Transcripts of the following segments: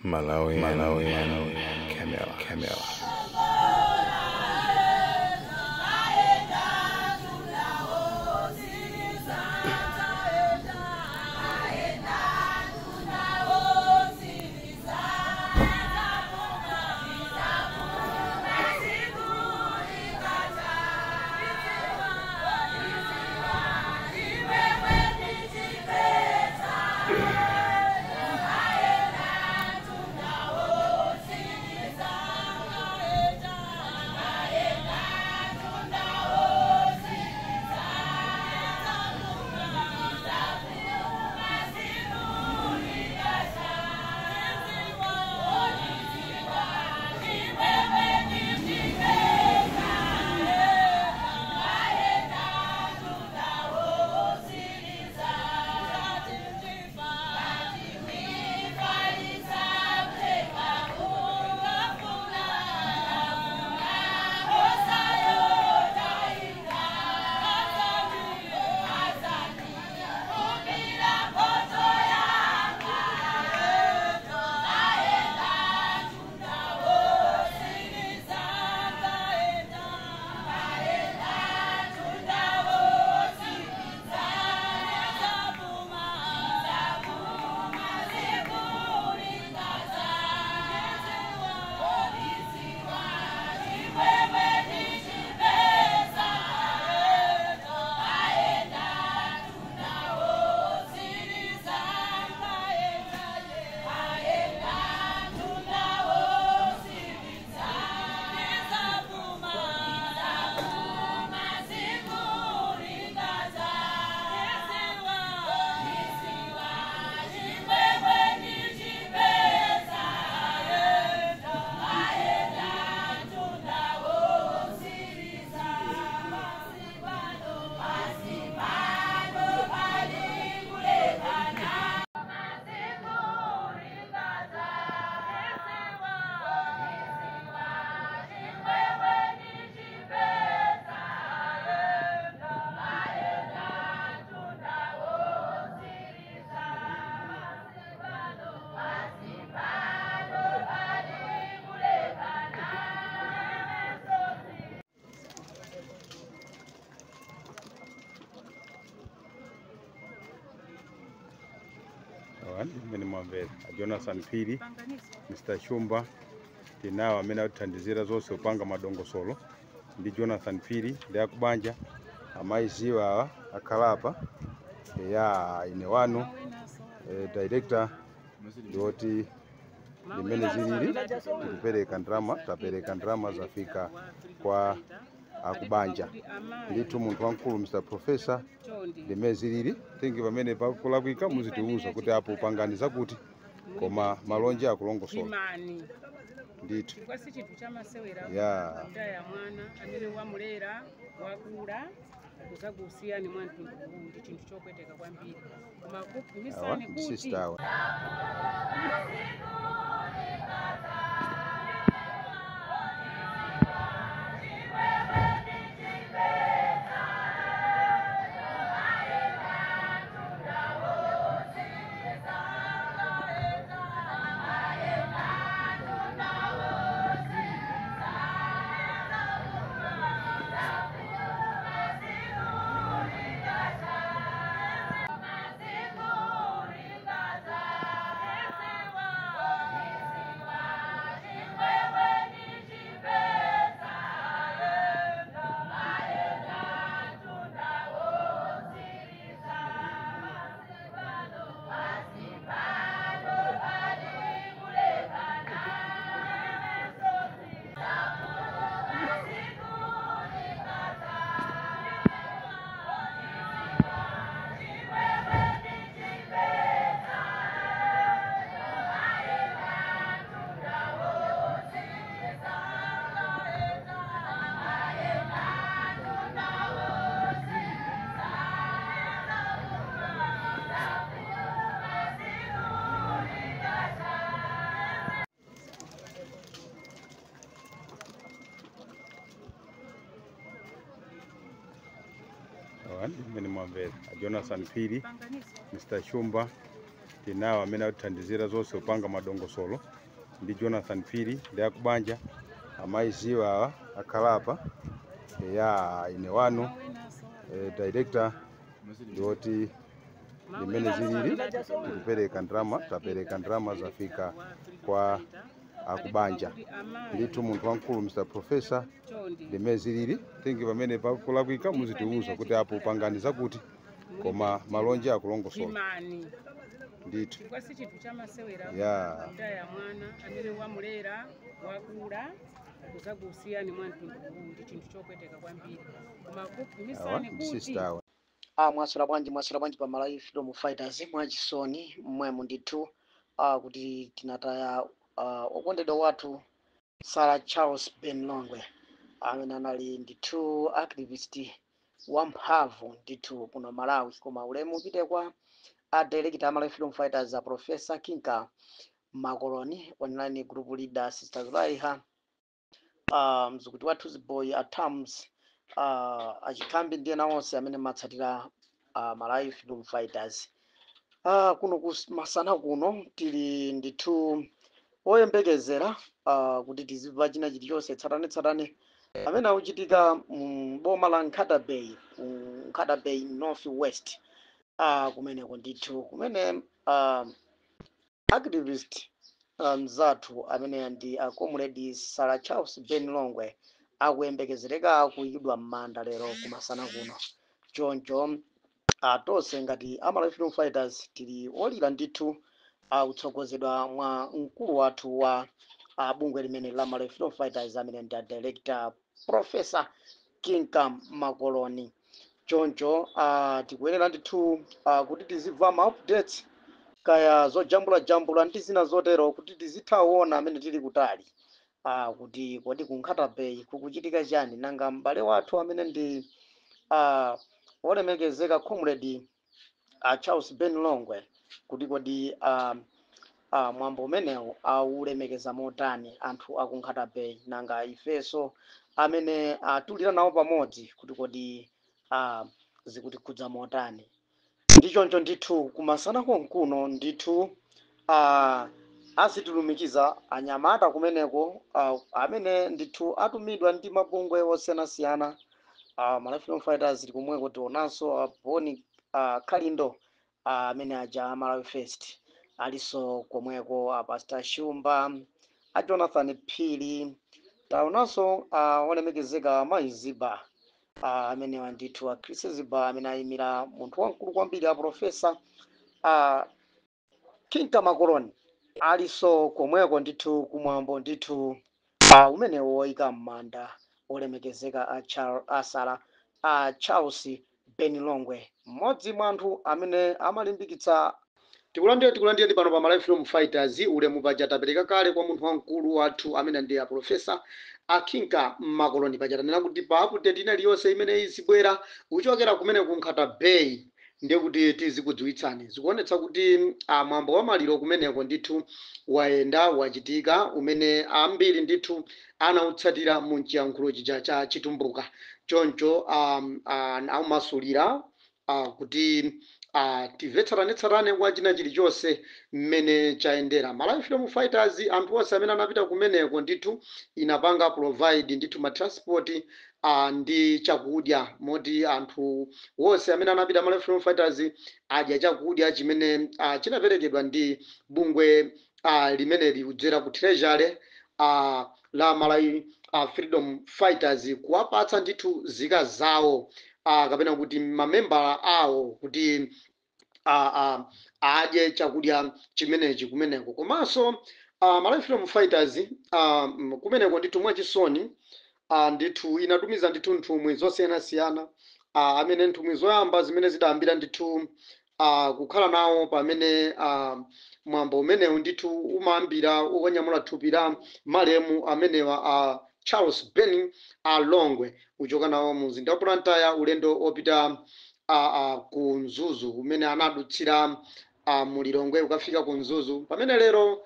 Malawian Camera. Meni mwambere Jonathan Pili Mr. Shumba tinawa amene athandizira zonse upanga madongosolo ndi Jonathan Pili ndi akubanja amaiziwa akhalapa ya ine wanu director ndioti limene zilili tapereka ndrama zafika kwa akubanja nditu munthu wankulu Mr. Professor limene zilili thingi pamene pakulakwika muzitiuza kuti apo upanganiza kuti koma malonje akulongosola nditu kwa si chinthu chamasewera ya mwana amene wamulera wakula kuzakusiyani mwantu ndi chinthu chokweteka kwambiri koma kumisani kuti sister Meni mwambere Jonathan Pili Mr. Shumba tinawo amene atithandizira zonse kupanga madongosolo ndi Jonathan Phiri ndi akubanja amayiziwa awa akhalapa ya ine wanu director ndioti limene zilili kupereka ndrama tapereka ndrama zafika kwa akubanja ndithu munthu wamkulu Mr. Professor limene zilili thingi pamene pakulakwika muzitiuza kuti apo upangani zakuti koma malonje akulongosola ndithu kwasi chinthu chamasewera ya ya mwana amene wamulera wakula kuzakusiyani mwantundu ndi chinthu chokweteka kwambiri koma kupumisani kuti sister mwasula bwanji pa Malawi Freedom Fighters mwachisoni mmwemu ndithu kuti tinataya okondedwa wathu Sarah Charles Ben Longwe amene anali ndithu activist wamphamvu ndithu kuno Malawi, koma ulemu upite kwa director Malawi Freedom Fighters Professor Kinka Makoloni online group leader Sister Zulaiha mzukuti wathu Zboy Atams achikambi ndiye nawonse amene matsatira Malawi Freedom Fighters. Kuno masana kuno tili ndithu oyembekezera kuti tizimva china chilichonse tsatane amene akuchitika boma la Nkata Bay North West kumeneko ndithu kumene activist mzathu amene ndi comrade Sarah Charles Ben Longwe akuyembekezereka kuyikidwa m'manda lero kumasana kuno. Choncho tonse ngati Malawi Freedom Fighters tili olira ndithu kutsogozedwa mwa mkulu wathu wa bungwe limene la Malawi Freedom Fighters amene ndi director Professor Kinka Makoloni. Choncho tikuyenera ndithu kuti tizimva ma updates kaya zojambula ndi zina zotero kuti tizithaona amene tili kutali kuti kodi ku Nkata Bay kukuchitika chani, nanga m'bale wathu amene ndi olemekezeka comrade Charles Ben Longwe kuti kodi mwambo umenewu aulemekeza motani anthu aku Nkata Bay, nanga ifeso amene tulira nawo pamodzi kuti kodi zikutikhudza motani. Ndichoncho ndithu kumasana konkuno ndithu asitulumikiza anyamata kumeneko amene ndithu atumidwa ndi mabungwe osiyanasiyana. Malawi Freedom Fighters tili kumweko tionanso Boni Khalindo amene aja Malawi First aliso komweko Pastor Shumba Jonathan Phiri taonanso olemekezeka Mayiziba amene wandithu Chris Ziba amene ayimira munthu wamkulu kwambiri Professor Kinka Makoloni aliso komweko ndithu kumwambo ndithu umene woyika m'manda olemekezeka Sarah Charles Ben Longwe, mmodzi mwa anthu amene amalimbikitsa tikulandire pano pa Malawi Freedom Fighters. Ulemu paja tapereka kale kwa munthu wamkulu wathu amene ndi Professor Kinka Makoloni paja tanena kuti pa update ina iliyonse imene izibwera uchokera kumene ku Nkata Bay ndiye kuti tizikudziwitsani. Zikuonetsa kuti mwambo wa maliro kumeneko ndithu wayenda wachitika umene ambiri ndithu anautsatira mu chiyankhulo chija cha chitumbuka. Choncho aumasulira kuti timvetsarane kwa china chilichonse mmene chayendera. Malawi Freedom Fighters anthu onse amene anapita kumeneko ndithu inapanga provide ndithu matransport ndi chakudya moti anthu wonse amene anapita Malawi Freedom Fighters adya chakudya chimene chinaperekedwa ndi bungwe limene likudzera ku treasury la Malawi Freedom Fighters kuwapatsa ndithu zika zawo kapena kuti mamembala awo kuti adye chakudya chimenechi kumeneko. Komanso Malawi Freedom Fighters kumeneko ndithu mwachisoni ndithu inatumiza ndithu nthumwi zosiyanasiyana amene nthumwi zoyamba zimene zidayambira ndithu kukhala nawo pamene mwambo umenewu ndithu umayambira ukanyamula thupi la malemu amenewa Charles Ben Longwe uchoka nawo mu mzinda wa Blantyre ulendo opita ku Mzuzu umene anadutsira mu Lilongwe ukafika ku Mzuzu pamene lero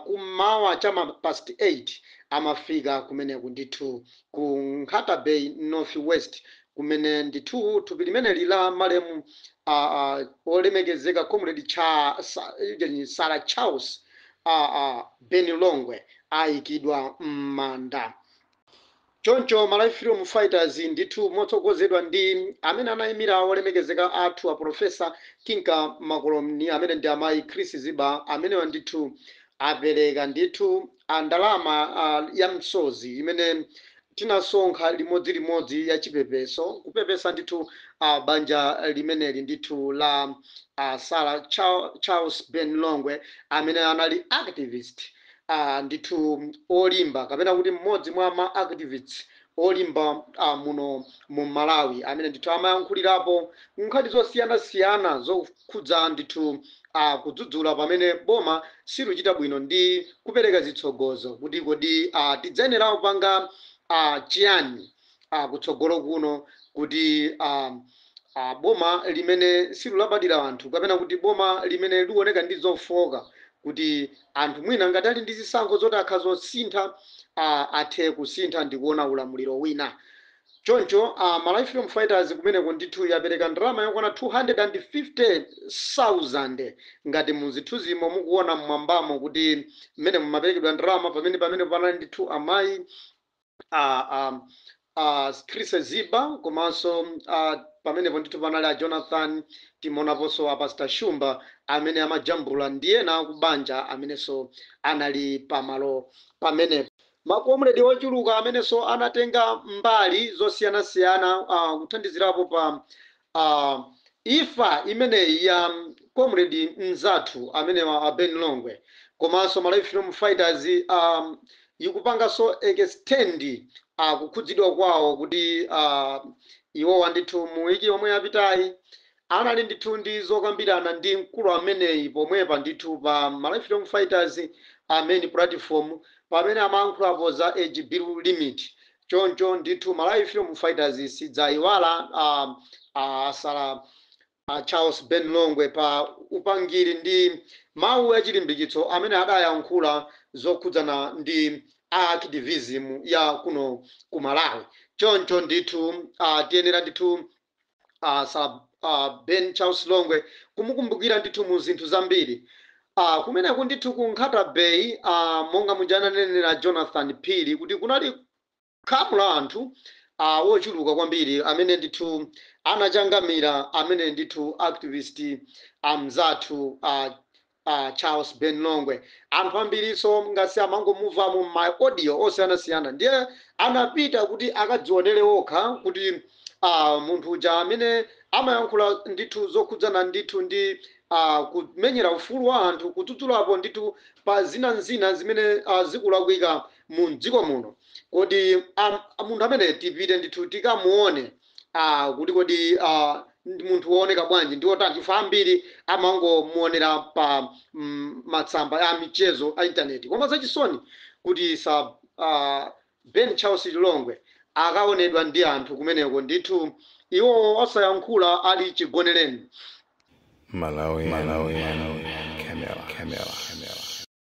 kumawa chama past 8 amafika kumeneko ndithu ku Nkata Bay North West kumene ndithu thupi limene la malemu olemekezeka comrade Sarah Charles Benilongwe ayikidwa m'manda. Choncho Malawi Freedom Fighters ndithu motsogozedwa ndi amene anayimira olemekezeka athu a Profesa Kinka Makolomni amene ndi amayi Chris Ziba amene ndithu apereka ndithu ndalama ya msozi imene tinasonkha limodzi ya chipepeso kupepesa ndithu banja limeneli ndithu la Sarah Charles Benilongwe amene anali activist ndithu olimba kapena kuti mmodzi mwa ma activists olimba muno mu Malawi amene ndithu amayankhulirapo nkhani zosiyana zokhudza ndithu kudzudzula pamene boma siluchita bwino ndi kupereka zitsogozo kuti kodi tidzayenera kupanga chiyani kutsogolo kuno kuti boma limene silulabadira anthu kapena kuti boma limene liwoneka ndi zofoka kuti anthu mwina ngati ali ndi zisankho zoti akha zosintha athe kusintha ndi kuona ulamuliro wina. Choncho Malawi Freedom Fighters kumeneko ndithu yapereka ndalama yokwana 250,000 ngati muzithu zimo mukuona mmwambamo kuti mmene mumaperekedwa ndalama pamene panali ndithu amayi Chris Ziba komanso pamenepo ndithu panali a Jonathan timonaponso a Pastor Shumba amene amajambula ndiyena kubanja amenenso anali pamalo pamenepo. Makomredi ochuluka amenenso anatenga mbali zosiyana-siyana kuthandizirapo pa ifa imeneyi ya komredi mzathu amene wa Benilongwe komanso Malawi Freedom Fighters ikupanganso extend kukhudzidwa kwawo kuti iwowa ndithu muwiki yomwe yapitayi anali ndithu ndi zokambirana ndi mkulu ameneyi pomwepa ndithu pa Malawi Freedom Fighters main platform pamene amayankhulapo za age bill limit. Choncho ndithu Malawi Freedom Fighters sidzayiwala Sarah Charles Benilongwe pa upangiri ndi mawu achilimbikitso amene adayankhula zokhudzana ndi activism ya kuno ku Malawi. Choncho ndithu tiyenera ndithu Ben Charles Longwe kumukumbukira ndithu mu zinthu zambiri. Kumeneko ndithu ku Nkhata Bay monga mujananenera Jonathan Phiri kuti kunali khamu la anthu wochuluka kwambiri amene ndithu anachangamira amene ndithu activist mzathu Charles Benilongwe. Anthu ambiriso ngasi amangomuva mu my audio osiyana-siyana ndiye anapita kuti akadzionere okha kuti munthu uja amene amayankhula ndithu zokhudzana ndithu ndi kumenyera ufulu wa anthu kudzudzulapo ndithu pa zina zimene zikulakwika mu dziko muno. Kodi munthu amene tipite ndithu tikamuone kuti kodi munthu wooneka bwanji ndi otani ife ambiri amangomuonera pa matsamba a michezo a intaneti. Koma zachisoni kuti Ben Charles Longwe akaonedwa ndi anthu kumeneko ndithu iwo osayankhula ali chigonereni. Malawi, Camera.